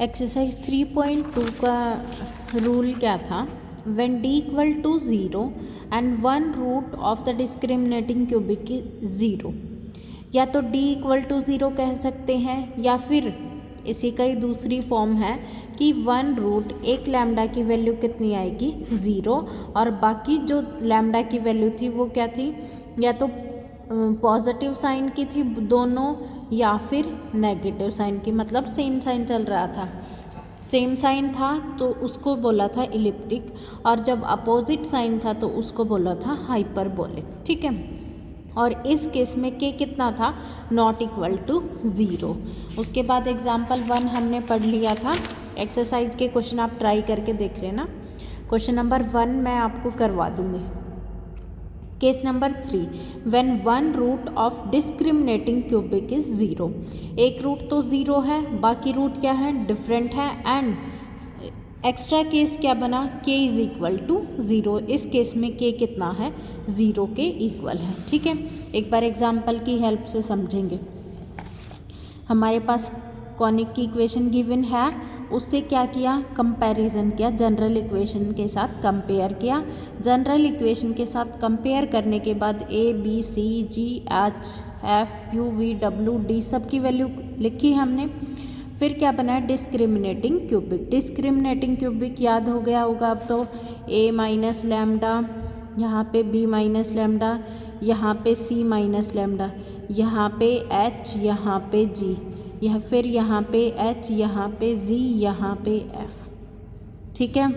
Exercise 3.2 का rule क्या था? When d equal to 0 and one root of the discriminating cubic is 0। या तो d इक्वल टू 0 कह सकते हैं, या फिर इसी का ही दूसरी फॉर्म है कि वन रूट एक लैम्डा की वैल्यू कितनी आएगी 0, और बाकी जो लैम्डा की वैल्यू थी वो क्या थी, या तो पॉजिटिव साइन की थी दोनों, या फिर नेगेटिव साइन की, मतलब सेम साइन चल रहा था, सेम साइन था तो उसको बोला था इलिप्टिक, और जब अपोजिट साइन था तो उसको बोला था हाइपरबोलिक। ठीक है, और इस केस में k कितना था, नॉट इक्वल टू 0। उसके बाद एग्जाम्पल 1 हमने पढ़ लिया था। एक्सरसाइज के क्वेश्चन आप ट्राई करके देख लेना। क्वेश्चन नंबर 1 मैं आपको करवा दूंगी। Case number 3, when one root of discriminating cubic is 0। एक रूट तो 0 है, बाकी रूट क्या है, डिफरेंट है, एंड एक्स्ट्रा केस क्या बना, k इज इक्वल टू 0। इस केस में k कितना है, 0 के इक्वल है। ठीक है, एक बार एग्जाम्पल की हेल्प से समझेंगे। हमारे पास कॉनिक की इक्वेशन गिवन है, उससे क्या किया, कंपैरिजन किया, जनरल इक्वेशन के साथ कंपेयर किया। जनरल इक्वेशन के साथ कंपेयर करने के बाद a b c g h f u v w d सब की वैल्यू लिखी हमने। फिर क्या बना है, डिस्क्रिमिनेटिंग क्यूबिक। डिस्क्रिमिनेटिंग क्यूबिक याद हो गया होगा अब तो, a माइनस लैम्डा, यहाँ पे b माइनस लैम्डा, यहाँ पे c माइनस लैम्डा, यहाँ पे h, यहाँ पे g, यह फिर यहाँ पे h, यहाँ पे z, यहाँ पे f। ठीक है,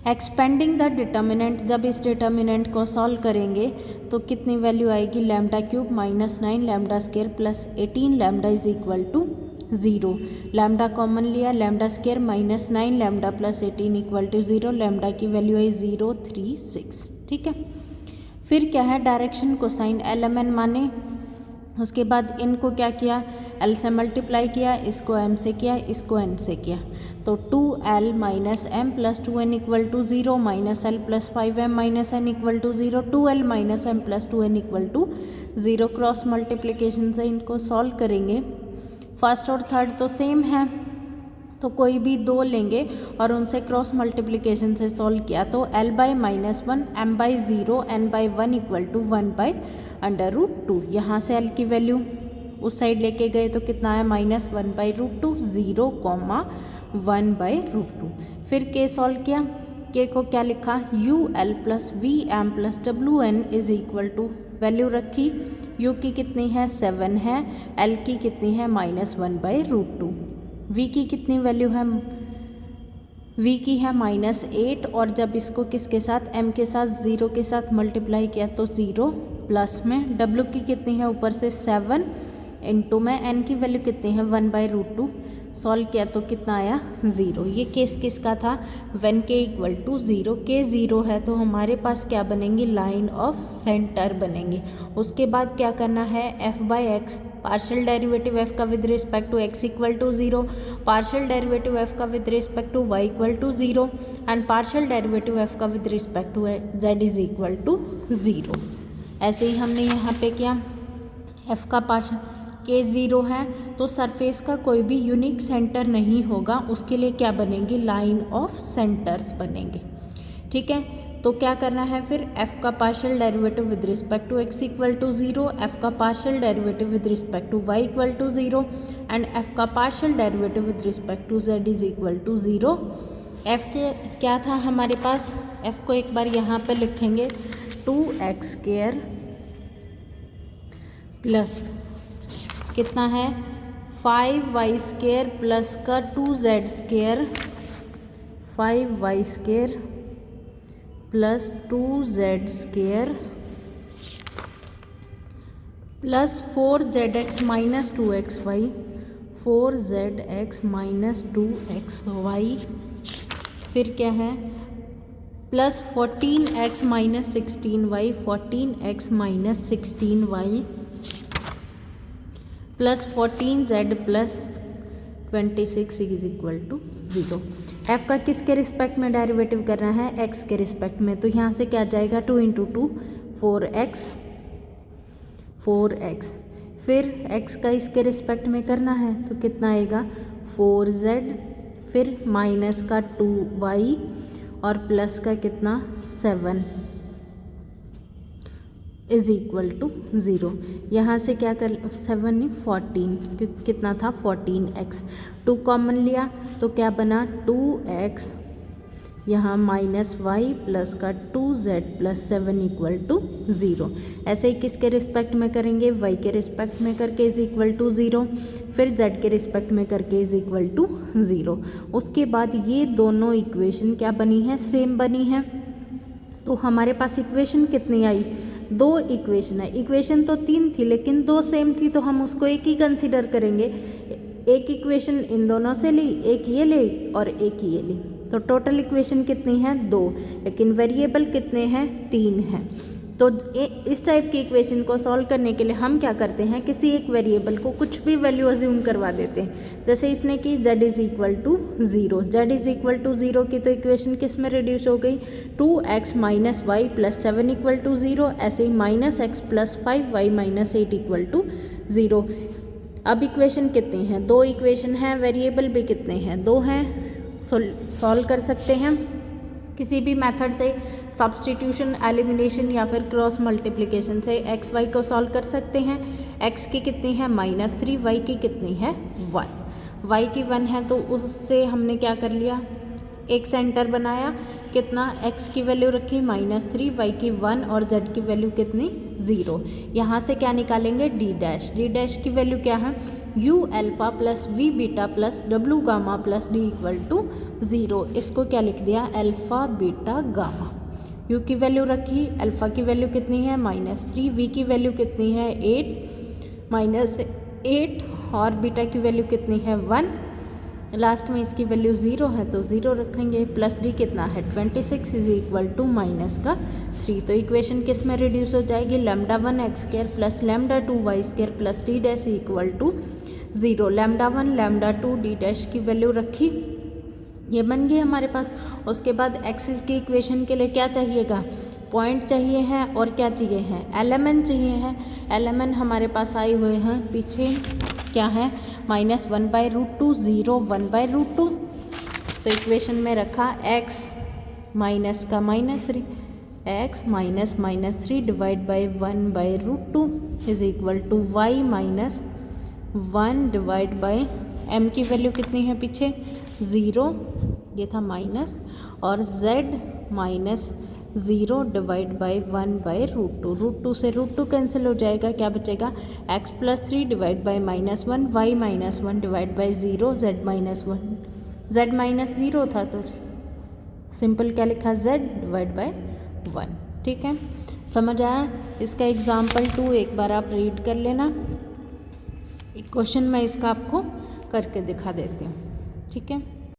एक्सपेंडिंग द डिटर्मिनेंट, जब इस डिटर्मिनेंट को सॉल्व करेंगे तो कितनी वैल्यू आएगी, lambda cube minus 9 lambda square plus 18 lambda is equal to 0। Lambda common लिया, lambda square minus 9 lambda plus 18 equal to 0। Lambda की वैल्यू है 036। ठीक है, फिर क्या है, डायरेक्शन कोसाइन LMN माने। उसके बाद इनको क्या किया, L से मल्टीप्लाई किया, इसको M से किया, इसको N से किया, तो 2L minus M plus 2N equal to 0, minus L plus 5M minus N equal to 0, 2L minus M plus 2N equal to 0। Cross multiplication से इनको सॉल्व करेंगे। फर्स्ट और थर्ड तो सेम है, तो कोई भी दो लेंगे और उनसे क्रॉस मल्टीप्लिकेशन से सॉल्व किया तो L by minus 1, M by 0, N by 1 equal to 1 by under root 2। यहाँ से L की वैल्यू उस साइड लेके गए तो कितना है, minus 1 by root 2, 0 comma 1 by root 2। फिर k सॉल्व किया, k को क्या लिखा, UL plus VM plus WN is equal to, value रखी, U की कितनी है 7 है, L की कितनी है माइनस 1 बाई रूट 2, V की कितनी वैल्यू है, V की है माइनस 8, और जब इसको किसके साथ, M के साथ 0 के साथ मल्टीप्लाई किया तो 0 प्लस में W की कितनी है ऊपर से 7, इनटू में N की वैल्यू कितनी है 1 बाई रूट 2, सॉल्व किया तो कितना आया 0। ये केस किसका था, when k equal to 0। k 0 है तो हमारे पास क्या बनेंगी, लाइन ऑफ सेंटर बनेंगे। उसके बाद क्या करना है, f by x, partial derivative f का with respect to x equal to 0, partial derivative f का with respect to y equal to 0, and partial derivative f का with respect to z is equal to 0। ऐसे ही हमने यहाँ पे किया, f का partial k 0 है तो सरफेस का कोई भी यूनिक सेंटर नहीं होगा, उसके लिए क्या बनेंगी, लाइन ऑफ सेंटर्स बनेंगे। ठीक है, तो क्या करना है फिर, f का partial derivative with respect to x equal to 0, f का partial derivative with respect to y equal to 0, and f का partial derivative with respect to z is equal to 0। f के क्या था हमारे पास, f को एक बार यहाँ पे लिखेंगे, 2x स्क्वायर प्लस कितना है 5y स्क्वायर प्लस का 2z square, 5y square plus 2z square plus 4zx minus 2xy, 4zx minus 2xy, फिर क्या है plus 14x minus 16y, 14x minus 16y plus 14z plus 26 is equal to 0। f का किसके respect में derivative करना है, x के respect में, तो यहाँ से क्या जाएगा 2 इंटू 2 4x, 4x, फिर x का इसके रिस्पेक्ट में करना है तो कितना आएगा 4z, फिर माइनस का 2y और प्लस का कितना 7 इज इक्वल टू 0। यहाँ से क्या कर 7 नहीं 14, क्योंकि कितना था 14x, 2 कॉमन लिया तो क्या बना 2x, यहाँ माइनस वाई प्लस का 2z प्लस 7 इक्वल टू 0। ऐसे ही किसके रिस्पेक्ट में करेंगे, y के रिस्पेक्ट में करके इज इक्वल टू 0, फिर z के रिस्पेक्ट में करके इज इक्वल टू 0। उसके बाद ये दोनों इक्वेशन क्या बनी है, सेम बनी है। तो हमारे पास इक्वेशन कितनी आई, 2 इक्वेशन है। इक्वेशन तो 3 थी लेकिन 2 सेम थी, तो हम उसको एक ही कंसिडर करेंगे। एक इक्वेशन इन दोनों से ली, एक ये ली और एक ये ली, तो टोटल इक्वेशन कितनी है 2, लेकिन वेरिएबल कितने हैं 3 हैं। तो इस टाइप की इक्वेशन को सॉल्व करने के लिए हम क्या करते हैं, किसी एक वेरिएबल को कुछ भी वैल्यू अज्यूम करवा देते हैं। जैसे इसने की z is equal to 0, z is equal to 0 की तो इक्वेशन किस में रिड्यूस हो गई, 2x minus Y plus 7 equal to 0। ऐसे ही minus X plus 5y minus 8 equal to 0। अब इक्वेशन कितनी हैं, 2 इक्वेशन हैं, वेरिएबल भी कितने हैं 2 हैं। सॉल्व कर सकते हैं किसी भी मेथड से, सब्स्टिट्यूशन, एलिमिनेशन या फिर क्रॉस मल्टीप्लिकेशन से एक्स वाई को सॉल्व कर सकते हैं। एक्स की कितनी है -3, वाई की कितनी है 1। वाई की 1 है तो उससे हमने क्या कर लिया, एक सेंटर बनाया, कितना x की वैल्यू रखी -3, y की 1 और z की वैल्यू कितनी 0। यहाँ से क्या निकालेंगे d डैश की वैल्यू क्या है, u alpha plus v beta plus w gamma plus d equal to 0। इसको क्या लिख दिया, अल्फ़ा बीटा गामा। u की वैल्यू रखी, अल्फ़ा की वैल्यू कितनी है -3, v की वैल्यू कितनी है 8 और बीटा की वैल्यू कितनी है 1। लास्ट में इसकी वैल्यू 0 है तो 0 रखेंगे, प्लस डी कितना है 26 इज इक्वल टू माइनस का 3। तो इक्वेशन किस में रिड्यूस हो जाएगी, λ1 x square plus λ2 y square plus d dash equal to 0। λ1 λ2 d dash की वैल्यू रखी, ये बन गई हमारे पास। उसके बाद एक्सिस की इक्वेशन के लिए क्या चाहिएगा, पॉइंट चाहिए है और क्या चाहिए है, एलिमेंट चाहिए है। एलिमेंट हमारे पास आए हुए हैं पीछे, क्या है -1/√2 0 1/√2। तो इक्वेशन में रखा x माइनस का -3, x minus -3 divide by 1/√2 is equal to y minus 1 divide by m की वैल्यू कितनी है पीछे 0, ये था माइनस, और z माइनस 0 डिवाइड बाई 1/√2। √2 से √2 कैंसिल हो जाएगा, क्या बचेगा x plus 3 divide by -1, y minus 1 divide by 0, z minus 1, z minus 0 था तो सिंपल क्या लिखा z डिवाइड बाई 1। ठीक है, समझ आया। इसका एग्जाम्पल 2 एक बार आप रीड कर लेना, एक क्वेश्चन मैं इसका आपको करके दिखा देती हूँ। ठीक है।